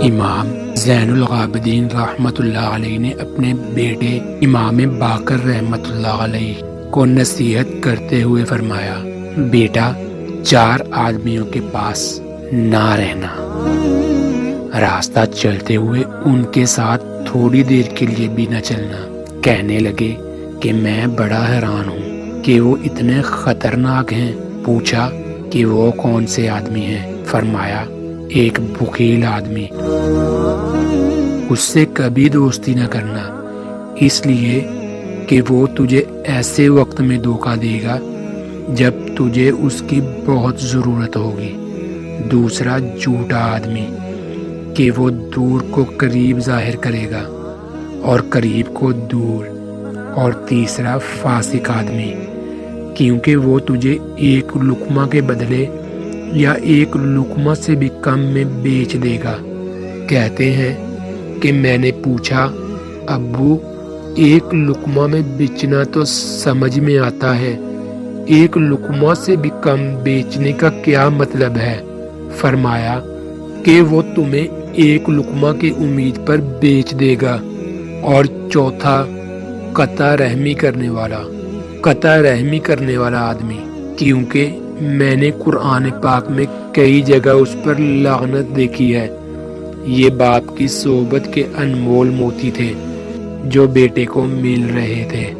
امام زین العابدین رحمۃ اللہ علیہ نے اپنے بیٹے امام باقر رحمۃ اللہ علیہ کو نصیحت کرتے ہوئے فرمایا، بیٹا 4 آدمیوں کے پاس نہ رہنا، راستہ چلتے ہوئے ان کے ساتھ تھوڑی دیر کے لیے بھی نہ چلنا۔ کہنے لگے کہ میں بڑا حیران ہوں کہ وہ اتنے خطرناک ہیں۔ پوچھا کہ وہ کون سے آدمی ہیں؟ فرمایا، ایک بخیل آدمی، اس سے کبھی دوستی نہ کرنا، اس لیے کہ وہ تجھے ایسے وقت میں دھوکہ دے گا جب تجھے اس کی بہت ضرورت ہوگی۔ دوسرا جھوٹا آدمی کہ وہ دور کو قریب ظاہر کرے گا اور قریب کو دور۔ اور تیسرا فاسق آدمی، کیونکہ وہ تجھے ایک لقمہ کے بدلے یا ایک لقمہ سے بھی کم میں بیچ دے گا۔ کہتے ہیں کہ میں نے پوچھا، ابو ایک لقمہ میں بیچنا تو سمجھ میں آتا ہے، ایک لقمہ سے بھی کم بیچنے کا کیا مطلب ہے؟ فرمایا کہ وہ تمہیں ایک لقمہ کی امید پر بیچ دے گا۔ اور چوتھا قطع رحمی کرنے والا آدمی، کیونکہ میں نے قرآن پاک میں کئی جگہ اس پر لعنت دیکھی ہے۔ یہ باپ کی صحبت کے انمول موتی تھے جو بیٹے کو مل رہے تھے۔